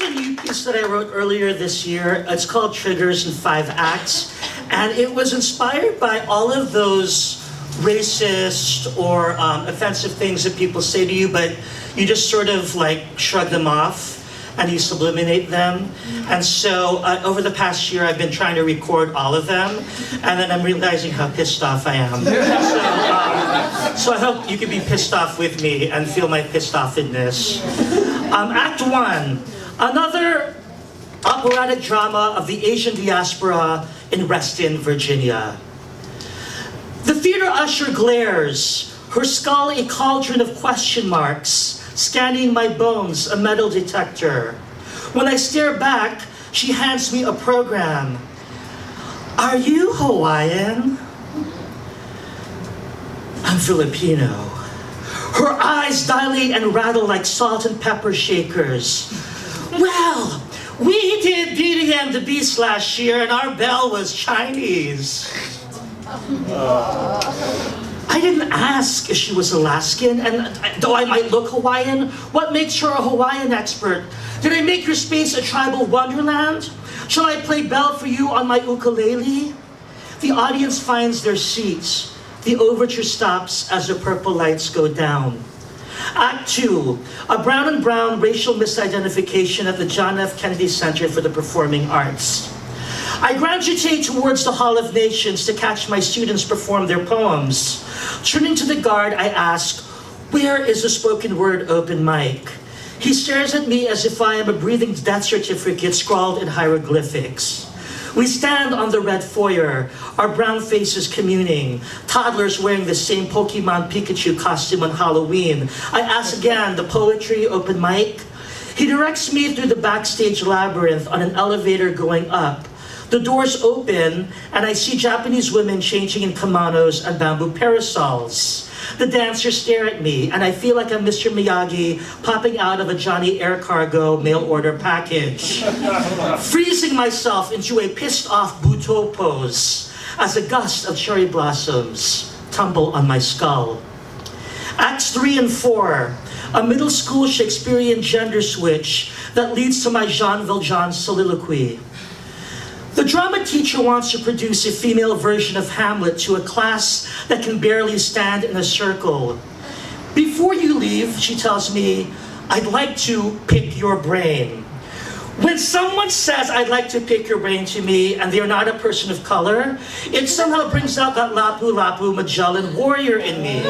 is a new piece that I wrote earlier this year. It's called Triggers in 5 Acts. And it was inspired by all of those racist or offensive things that people say to you, but you just sort of like shrug them off and you sublimate them. And so over the past year, I've been trying to record all of them, and then I'm realizing how pissed off I am. So I hope you can be pissed off with me and feel my pissed offedness. Act 1, another operatic drama of the Asian diaspora in Reston, Virginia. The theater usher glares, her skull a cauldron of question marks, scanning my bones, a metal detector. When I stare back, she hands me a program. Are you Hawaiian? I'm Filipino. Her eyes dilate and rattle like salt and pepper shakers. Well, we did Beauty and the Beast last year and our belle was Chinese. I didn't ask if she was Alaskan, and though I might look Hawaiian, what makes her a Hawaiian expert? Did I make your space a tribal wonderland? Shall I play bell for you on my ukulele? The audience finds their seats. The overture stops as the purple lights go down. Act 2, a brown and brown racial misidentification at the John F. Kennedy Center for the Performing Arts. I graduate towards the Hall of Nations to catch my students perform their poems. Turning to the guard, I ask, where is the spoken word open mic? He stares at me as if I am a breathing death certificate scrawled in hieroglyphics. We stand on the red foyer, our brown faces communing, toddlers wearing the same Pokemon Pikachu costume on Halloween. I ask again, the poetry open mic? He directs me through the backstage labyrinth on an elevator going up. The doors open, and I see Japanese women changing in kimonos and bamboo parasols. The dancers stare at me, and I feel like I'm Mr. Miyagi popping out of a Johnny Air Cargo mail order package. Freezing myself into a pissed-off Buto pose as a gust of cherry blossoms tumble on my skull. Acts 3 and 4, a middle school Shakespearean gender switch that leads to my Jean Valjean soliloquy. The drama teacher wants to produce a female version of Hamlet to a class that can barely stand in a circle. Before you leave, she tells me, I'd like to pick your brain. When someone says, I'd like to pick your brain to me, and they're not a person of color, it somehow brings out that Lapu-Lapu Magellan warrior in me.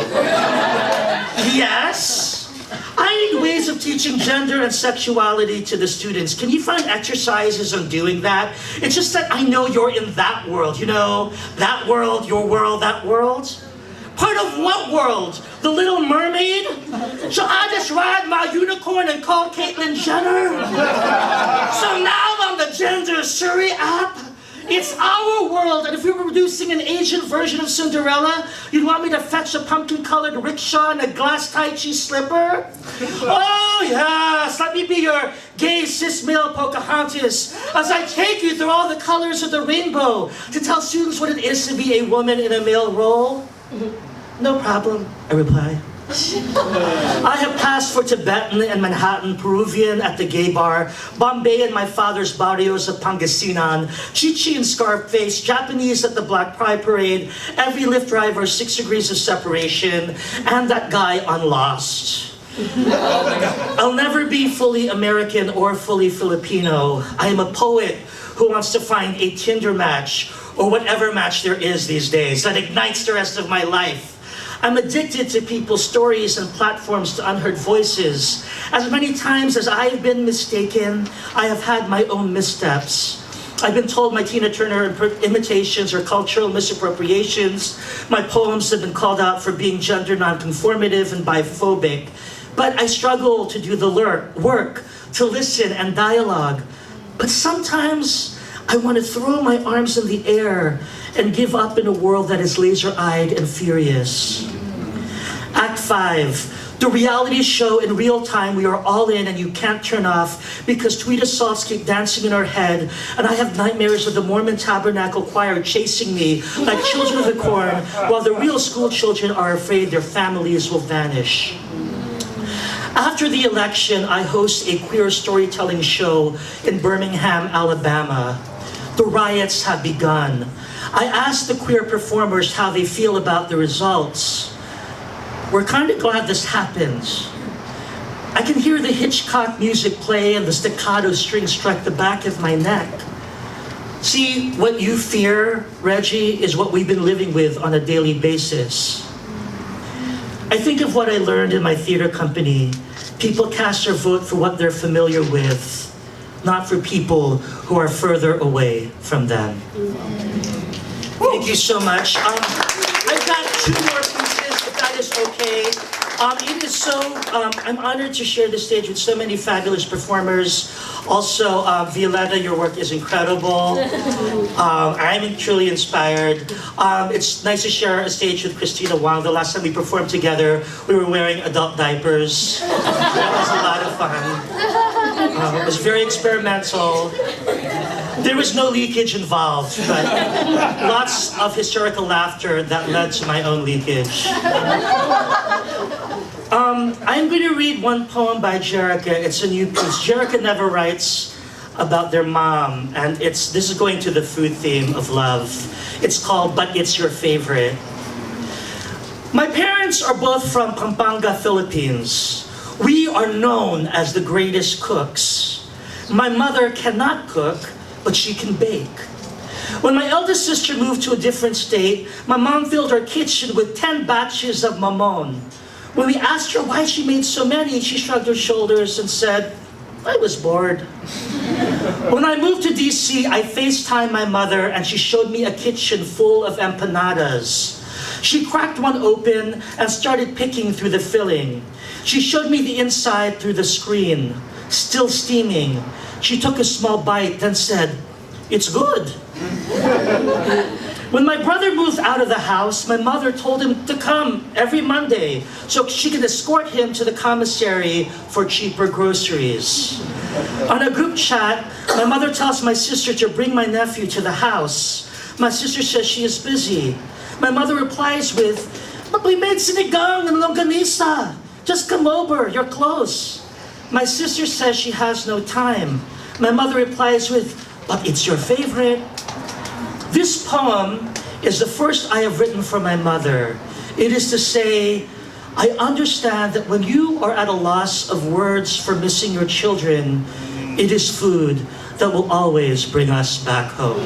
Yes? I need ways of teaching gender and sexuality to the students. Can you find exercises on doing that? It's just that I know you're in that world, you know? That world, your world, that world. Part of what world? The Little Mermaid? Shall I just ride my unicorn and call Caitlyn Jenner? So now on the Gender Surrey app, it's our world, and if we were producing an Asian version of Cinderella, you'd want me to fetch a pumpkin-colored rickshaw and a glass Tai Chi slipper? Oh yes, let me be your gay cis male Pocahontas as I take you through all the colors of the rainbow to tell students what it is to be a woman in a male role. No problem, I reply. I have passed for Tibetan and Manhattan, Peruvian at the gay bar, Bombay and my father's barrios of Pangasinan, Chichi and Scarface, Japanese at the Black Pride Parade, every Lyft driver 6 degrees of separation, and that guy on Lost. I'll never be fully American or fully Filipino. I am a poet who wants to find a Tinder match, or whatever match there is these days, that ignites the rest of my life. I'm addicted to people's stories and platforms to unheard voices. As many times as I have been mistaken, I have had my own missteps. I've been told my Tina Turner imitations are cultural misappropriations. My poems have been called out for being gender nonconformative and biphobic. But I struggle to do the work, to listen and dialogue. But sometimes I want to throw my arms in the air and give up in a world that is laser-eyed and furious. Act 5, the reality show in real time we are all in and you can't turn off because tweet assaults keep dancing in our head and I have nightmares of the Mormon Tabernacle Choir chasing me like children of the corn while the real school children are afraid their families will vanish. After the election, I host a queer storytelling show in Birmingham, Alabama. The riots have begun. I asked the queer performers how they feel about the results. We're kind of glad this happened. I can hear the Hitchcock music play and the staccato strings strike the back of my neck. See, what you fear, Regie, is what we've been living with on a daily basis. I think of what I learned in my theater company. People cast their vote for what they're familiar with, not for people who are further away from them. Thank you so much. I've got 2 more pieces, if that is okay. It is so, I'm honored to share the stage with so many fabulous performers. Also, Violetta, your work is incredible. I'm truly inspired. It's nice to share a stage with Christina Wang. The last time we performed together, we were wearing adult diapers. That was a lot of fun. It was very experimental. There was no leakage involved, but lots of hysterical laughter that led to my own leakage. I'm going to read one poem by Jerica. It's a new piece. Jerica never writes about their mom, and this is going to the food theme of love. It's called But It's Your Favorite. My parents are both from Pampanga, Philippines. We are known as the greatest cooks. My mother cannot cook, but she can bake. When my eldest sister moved to a different state, my mom filled our kitchen with 10 batches of mamon. When we asked her why she made so many, she shrugged her shoulders and said, I was bored. When I moved to DC, I FaceTimed my mother and she showed me a kitchen full of empanadas. She cracked one open and started picking through the filling. She showed me the inside through the screen, still steaming. She took a small bite, then said, it's good. When my brother moved out of the house, my mother told him to come every Monday so she could escort him to the commissary for cheaper groceries. On a group chat, my mother tells my sister to bring my nephew to the house. My sister says she is busy. My mother replies with, but we made sinigang and longganisa. Just come over, you're close. My sister says she has no time. My mother replies with, but it's your favorite. This poem is the first I have written for my mother. It is to say, I understand that when you are at a loss of words for missing your children, it is food that will always bring us back home.